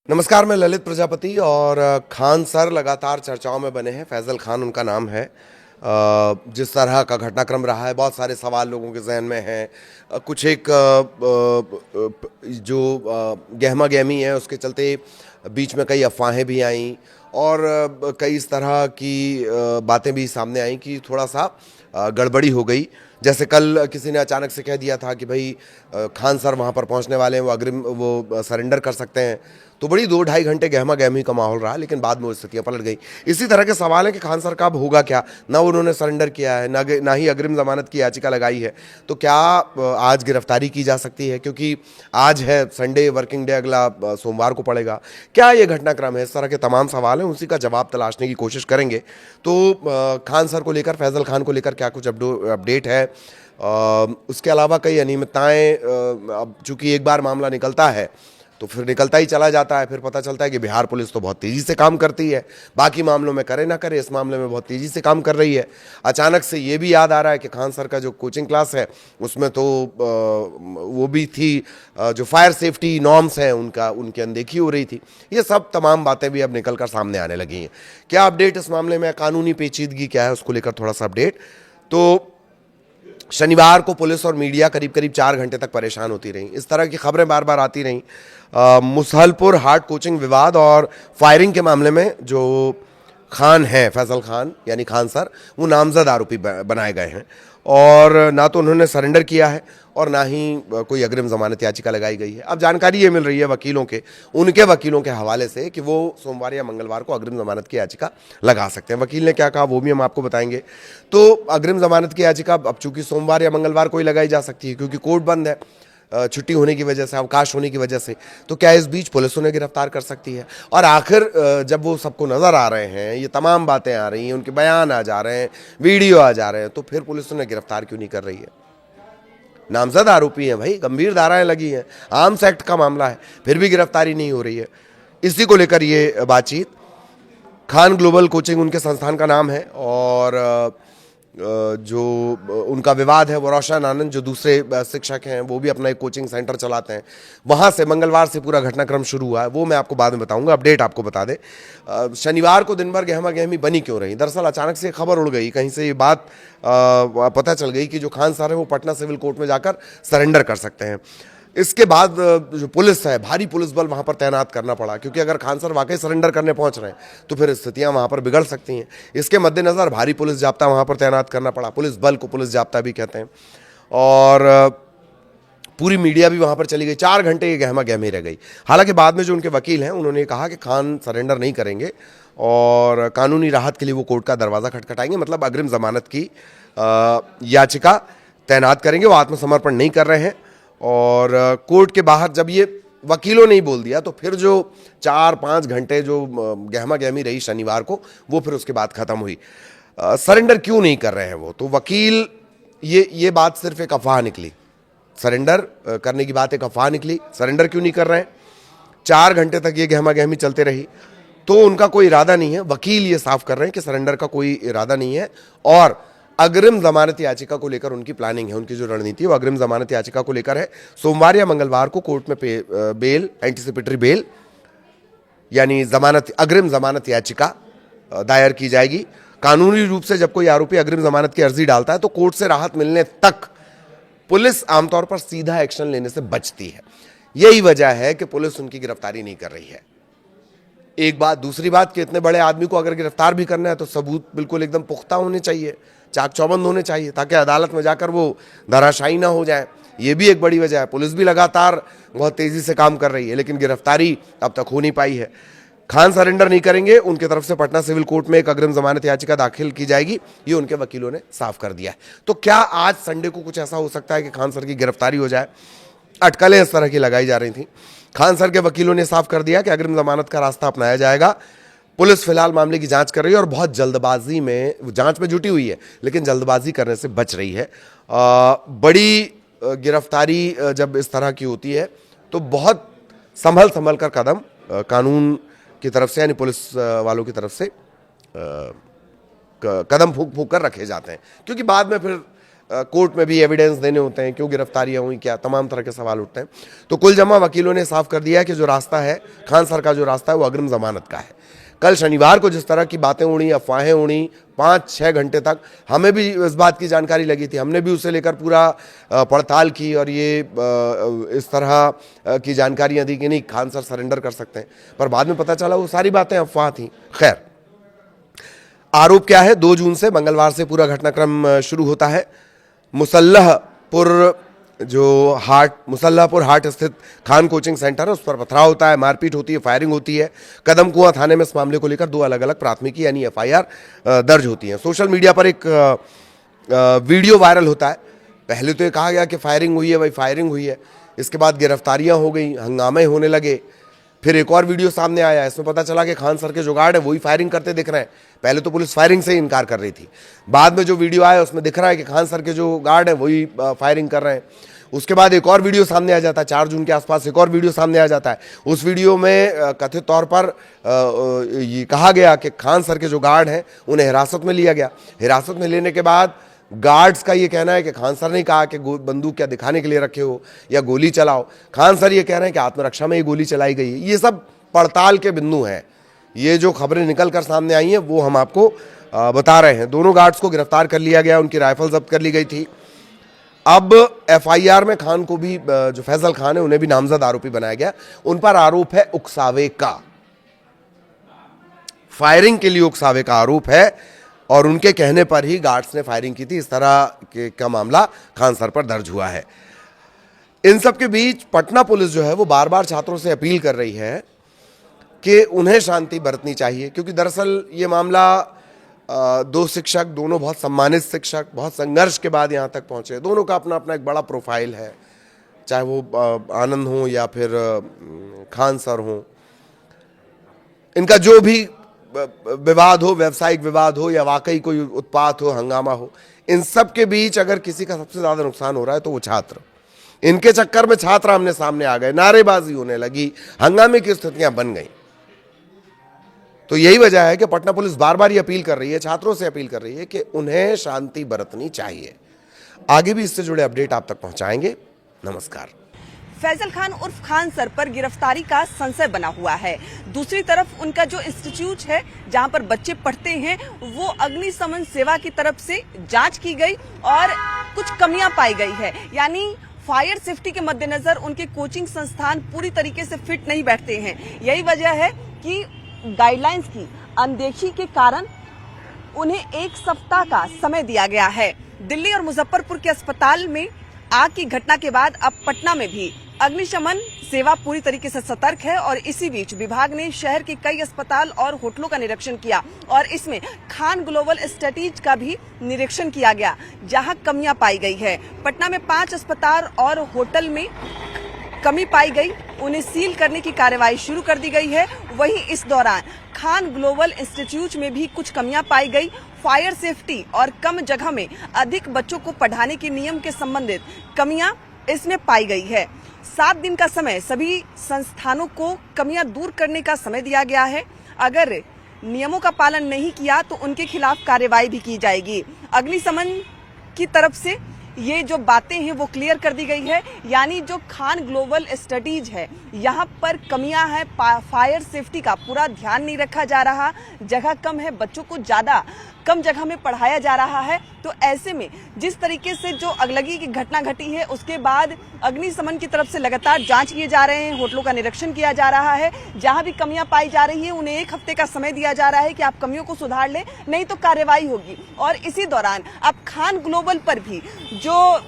नमस्कार, मैं ललित प्रजापति और खान सर लगातार चर्चाओं में बने हैं। फैज़ल खान उनका नाम है। जिस तरह का घटनाक्रम रहा है, बहुत सारे सवाल लोगों के जहन में हैं। कुछ एक जो गहमा-गहमी है उसके चलते बीच में कई अफ़वाहें भी आईं और कई इस तरह की बातें भी सामने आईं कि थोड़ा-सा गड़बड़ी हो गई। जैसे कल किसी ने अचानक से कह दिया था कि भाई खान सर वहाँ पर पहुँचने वाले हैं, वो सरेंडर कर सकते हैं। तो बड़ी 2 ढाई घंटे गहमा-गहमी का माहौल रहा, लेकिन बाद में वो स्थितियाँ पलट गई। इसी तरह के सवाल हैं कि खान सर का अब होगा क्या? ना उन्होंने सरेंडर किया है, ना ही अग्रिम ज़मानत की याचिका लगाई है। तो क्या आज गिरफ्तारी की जा सकती है? क्योंकि आज है संडे, वर्किंग डे, अगला सोमवार को पड़ेगा। क्या ये घटनाक्रम है? इस तरह के तमाम सवाल हैं, उसी का जवाब तलाशने की कोशिश करेंगे। तो खान सर को लेकर, फैज़ल खान को लेकर क्या कुछ अपडेट है? उसके अलावा कई अनियमितताएँ, अब चूँकि एक बार मामला निकलता है तो फिर निकलता ही चला जाता है। फिर पता चलता है कि बिहार पुलिस तो बहुत तेज़ी से काम करती है, बाकी मामलों में करे ना करे, इस मामले में बहुत तेज़ी से काम कर रही है। अचानक से ये भी याद आ रहा है कि खान सर का जो कोचिंग क्लास है उसमें तो वो भी थी, जो फायर सेफ्टी नॉर्म्स हैं उनकी अनदेखी हो रही थी। ये सब तमाम बातें भी अब निकल कर सामने आने लगी हैं। क्या अपडेट इस मामले में, कानूनी पेचीदगी क्या है, उसको लेकर थोड़ा सा अपडेट। तो शनिवार को पुलिस और मीडिया करीब करीब 4 घंटे तक परेशान होती रही। इस तरह की खबरें बार बार आती रहीं। मुसहलपुर हार्ट कोचिंग विवाद और फायरिंग के मामले में जो खान हैं, फैज़ल खान यानी खान सर, वो नामजद आरोपी बनाए गए हैं और ना तो उन्होंने सरेंडर किया है और ना ही कोई अग्रिम जमानत याचिका लगाई गई है। अब जानकारी ये मिल रही है उनके वकीलों के हवाले से कि वो सोमवार या मंगलवार को अग्रिम जमानत की याचिका लगा सकते हैं। वकील ने क्या कहा वो भी हम आपको बताएंगे। तो अग्रिम जमानत की याचिका अब चूंकि सोमवार या मंगलवार को ही लगाई जा सकती है क्योंकि कोर्ट बंद है, छुट्टी होने की वजह से, अवकाश होने की वजह से। तो क्या इस बीच पुलिस उन्हें गिरफ्तार कर सकती है? और आखिर जब वो सबको नज़र आ रहे हैं, ये तमाम बातें आ रही हैं, उनके बयान आ जा रहे हैं, वीडियो आ जा रहे हैं, तो फिर पुलिस उन्हें गिरफ्तार क्यों नहीं कर रही है? नामजद आरोपी हैं भाई, गंभीर धाराएं लगी हैं, आर्म्स एक्ट का मामला है, फिर भी गिरफ्तारी नहीं हो रही है। इसी को लेकर ये बातचीत। खान ग्लोबल कोचिंग उनके संस्थान का नाम है और जो उनका विवाद है वो रोशन आनंद, जो दूसरे शिक्षक हैं, वो भी अपना एक कोचिंग सेंटर चलाते हैं, वहाँ से मंगलवार से पूरा घटनाक्रम शुरू हुआ है। वो मैं आपको बाद में बताऊंगा, अपडेट आपको बता दें। शनिवार को दिन भर गहमा गहमी बनी क्यों रही? दरअसल अचानक से खबर उड़ गई, कहीं से ये बात पता चल गई कि जो खान सर है वो पटना सिविल कोर्ट में जाकर सरेंडर कर सकते हैं। इसके बाद जो पुलिस है, भारी पुलिस बल वहाँ पर तैनात करना पड़ा, क्योंकि अगर खान सर वाकई सरेंडर करने पहुँच रहे हैं तो फिर स्थितियाँ वहाँ पर बिगड़ सकती हैं। इसके मद्देनज़र भारी पुलिस जाब्ता वहाँ पर तैनात करना पड़ा। पुलिस बल को पुलिस जाब्ता भी कहते हैं। और पूरी मीडिया भी वहाँ पर चली गई। 4 घंटे ये गहमा गहमी रह गई। हालांकि बाद में जो उनके वकील हैं उन्होंने कहा कि खान सरेंडर नहीं करेंगे और कानूनी राहत के लिए वो कोर्ट का दरवाज़ा खटखटाएंगे, मतलब अग्रिम जमानत की याचिका तैनात करेंगे। वो आत्मसमर्पण नहीं कर रहे हैं। और कोर्ट के बाहर जब ये वकीलों ने ही बोल दिया तो फिर जो 4-5 घंटे जो गहमा गहमी रही शनिवार को, वो फिर उसके बाद ख़त्म हुई। सरेंडर क्यों नहीं कर रहे हैं वो? तो वकील, ये बात सिर्फ एक अफवाह निकली। सरेंडर करने की बात एक अफवाह निकली। सरेंडर क्यों नहीं कर रहे हैं? 4 घंटे तक ये गहमा गहमी चलते रही, तो उनका कोई इरादा नहीं है। वकील ये साफ कर रहे हैं कि सरेंडर का कोई इरादा नहीं है और अग्रिम जमानत याचिका को लेकर उनकी प्लानिंग है। उनकी जो रणनीति है वो अग्रिम जमानत याचिका को लेकर है। सोमवार या मंगलवार को कोर्ट में बेल, एंटीसिपेटरी बेल यानी अग्रिम जमानत याचिका दायर की जाएगी। कानूनी रूप से जब कोई आरोपी अग्रिम जमानत की अर्जी डालता है तो कोर्ट से राहत मिलने तक पुलिस आमतौर पर सीधा एक्शन लेने से बचती है। यही वजह है कि पुलिस उनकी गिरफ्तारी नहीं कर रही है। एक बात। दूसरी बात कि इतने बड़े आदमी को अगर गिरफ्तार भी करना है तो सबूत बिल्कुल एकदम पुख्ता होने चाहिए, चाक चौबंद होने चाहिए, ताकि अदालत में जाकर वो धराशायी ना हो जाए। ये भी एक बड़ी वजह है। पुलिस भी लगातार बहुत तेजी से काम कर रही है, लेकिन गिरफ्तारी अब तक हो नहीं पाई है। खान सरेंडर नहीं करेंगे, उनकी तरफ से पटना सिविल कोर्ट में एक अग्रिम जमानत याचिका दाखिल की जाएगी, ये उनके वकीलों ने साफ कर दिया है। तो क्या आज संडे को कुछ ऐसा हो सकता है कि खान सर की गिरफ्तारी हो जाए? अटकलें इस तरह की लगाई जा रही थी। खान सर के वकीलों ने साफ कर दिया कि अग्रिम जमानत का रास्ता अपनाया जाएगा। पुलिस फिलहाल मामले की जांच कर रही है और बहुत जल्दबाजी में जांच में जुटी हुई है, लेकिन जल्दबाजी करने से बच रही है। बड़ी गिरफ्तारी जब इस तरह की होती है तो बहुत संभल कर कदम कानून की तरफ से यानी पुलिस वालों की तरफ से कदम फूंक कर रखे जाते हैं, क्योंकि बाद में फिर कोर्ट में भी एविडेंस देने होते हैं, क्यों गिरफ्तारियां हुई, क्या तमाम तरह के सवाल उठते हैं। तो कुल जमा वकीलों ने साफ कर दिया है कि जो रास्ता है खान सर का, जो रास्ता है वो अग्रिम जमानत का है। कल शनिवार को जिस तरह की बातें उड़ी, अफवाहें उड़ी 5-6 घंटे तक, हमें भी इस बात की जानकारी लगी थी, हमने भी उसे लेकर पूरा पड़ताल की और ये इस तरह की जानकारियां दी कि नहीं खान सर सरेंडर कर सकते हैं, पर बाद में पता चला वो सारी बातें अफवाह थी। खैर, आरोप क्या है? 2 जून से मंगलवार से पूरा घटनाक्रम शुरू होता है। मुसल्लापुर हाट स्थित खान कोचिंग सेंटर है, उस पर पथराव होता है, मारपीट होती है, फायरिंग होती है। कदम कुआं थाने में इस मामले को लेकर 2 अलग अलग प्राथमिकी यानी FIR दर्ज होती है। सोशल मीडिया पर एक वीडियो वायरल होता है। पहले तो ये कहा गया कि फायरिंग हुई है, भाई फायरिंग हुई है, इसके बाद गिरफ्तारियां हो गई, हंगामे होने लगे। फिर एक और वीडियो सामने आया, इसमें पता चला कि खान सर के जो गार्ड है वही फायरिंग करते दिख रहे हैं। पहले तो पुलिस फायरिंग से ही इनकार कर रही थी, बाद में जो वीडियो आया उसमें दिख रहा है कि खान सर के जो गार्ड है वही फायरिंग कर रहे हैं। उसके बाद एक और वीडियो सामने आ जाता है, 4 जून के आसपास एक और वीडियो सामने आ जाता है। उस वीडियो में कथित तौर पर ये कहा गया कि खान सर के जो गार्ड हैं उन्हें हिरासत में लिया गया। हिरासत में लेने के बाद गार्ड्स का ये कहना है कि खान सर ने कहा कि बंदूक क्या दिखाने के लिए रखे हो या गोली चलाओ। खान सर ये कह रहे हैं कि आत्मरक्षा में ये गोली चलाई गई है। ये सब पड़ताल के बिंदु हैं। ये जो खबरें निकल कर सामने आई हैं वो हम आपको बता रहे हैं। दोनों गार्ड्स को गिरफ्तार कर लिया गया, उनकी राइफल जब्त कर ली गई थी। अब FIR में खान को भी, जो फैजल खान है उन्हें भी नामजद आरोपी बनाया गया। उन पर आरोप है उकसावे का, फायरिंग के लिए उकसावे का आरोप है और उनके कहने पर ही गार्ड्स ने फायरिंग की थी। इस तरह का मामला खान सर पर दर्ज हुआ है। इन सब के बीच पटना पुलिस जो है वो बार बार छात्रों से अपील कर रही है कि उन्हें शांति बरतनी चाहिए, क्योंकि दरअसल ये मामला 2 शिक्षक, दोनों बहुत सम्मानित शिक्षक, बहुत संघर्ष के बाद यहाँ तक पहुँचे। दोनों का अपना अपना एक बड़ा प्रोफाइल है, चाहे वो आनंद हो या फिर खान सर हो। इनका जो भी विवाद हो, व्यावसायिक विवाद हो या वाकई कोई उत्पात हो, हंगामा हो, इन सब के बीच अगर किसी का सबसे ज्यादा नुकसान हो रहा है तो वो छात्र। इनके चक्कर में छात्र आमने सामने आ गए, नारेबाजी होने लगी, हंगामे की स्थितियां बन गई। तो यही वजह है कि पटना पुलिस बार बार ये अपील कर रही है, छात्रों से अपील कर रही है कि उन्हें शांति बरतनी चाहिए। आगे भी इससे जुड़े अपडेट आप तक पहुंचाएंगे। नमस्कार। फैजल खान उर्फ खान सर पर गिरफ्तारी का संशय बना हुआ है। दूसरी तरफ उनका जो इंस्टीट्यूट है जहां पर बच्चे पढ़ते हैं वो अग्निशमन सेवा की तरफ से जांच की गई और कुछ कमियां पाई गई है। यानी फायर सेफ्टी के मद्देनजर उनके कोचिंग संस्थान पूरी तरीके से फिट नहीं बैठते हैं। यही वजह है कि गाइडलाइंस की अनदेखी के कारण उन्हें 1 सप्ताह का समय दिया गया है। दिल्ली और मुजफ्फरपुर के अस्पताल में आग की घटना के बाद अब पटना में भी अग्निशमन सेवा पूरी तरीके से सतर्क है और इसी बीच विभाग ने शहर के कई अस्पताल और होटलों का निरीक्षण किया और इसमें खान ग्लोबल एस्टेटीज का भी निरीक्षण किया गया, जहां कमियां पाई गई है। पटना में 5 अस्पताल और होटल में कमी पाई गई, उन्हें सील करने की कार्रवाई शुरू कर दी गई है। वहीं इस दौरान खान ग्लोबल इंस्टीट्यूट में भी कुछ कमियां पाई गई। फायर सेफ्टी और कम जगह में अधिक बच्चों को पढ़ाने के नियम के संबंधित कमियां इसमें पाई गई है। 7 दिन का समय सभी संस्थानों को कमियां दूर करने का समय दिया गया है। अगर नियमों का पालन नहीं किया तो उनके खिलाफ कार्रवाई भी की जाएगी। अग्निशमन की तरफ से ये जो बातें हैं वो क्लियर कर दी गई है। यानी जो खान ग्लोबल स्टडीज है यहाँ पर कमियां हैं, फायर सेफ्टी का पूरा ध्यान नहीं रखा जा रहा, जगह कम है, बच्चों को ज्यादा कम जगह में पढ़ाया जा रहा है। तो ऐसे में जिस तरीके से जो अगलगी की घटना घटी है उसके बाद अग्निशमन की तरफ से लगातार जांच किए जा रहे हैं, होटलों का निरीक्षण किया जा रहा है। जहां भी कमियां पाई जा रही है उन्हें 1 हफ्ते का समय दिया जा रहा है कि आप कमियों को सुधार ले, नहीं तो कार्रवाई होगी। और इसी दौरान अब खान ग्लोबल पर भी जो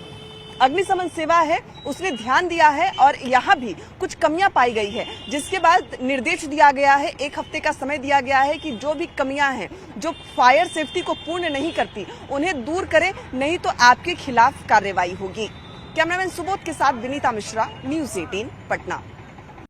अग्निशमन सेवा है उसने ध्यान दिया है और यहाँ भी कुछ कमियां पाई गई है, जिसके बाद निर्देश दिया गया है, 1 हफ्ते का समय दिया गया है कि जो भी कमियां हैं जो फायर सेफ्टी को पूर्ण नहीं करती उन्हें दूर करें, नहीं तो आपके खिलाफ कार्रवाई होगी। कैमरामैन सुबोध के साथ विनीता मिश्रा, न्यूज़ 18 पटना।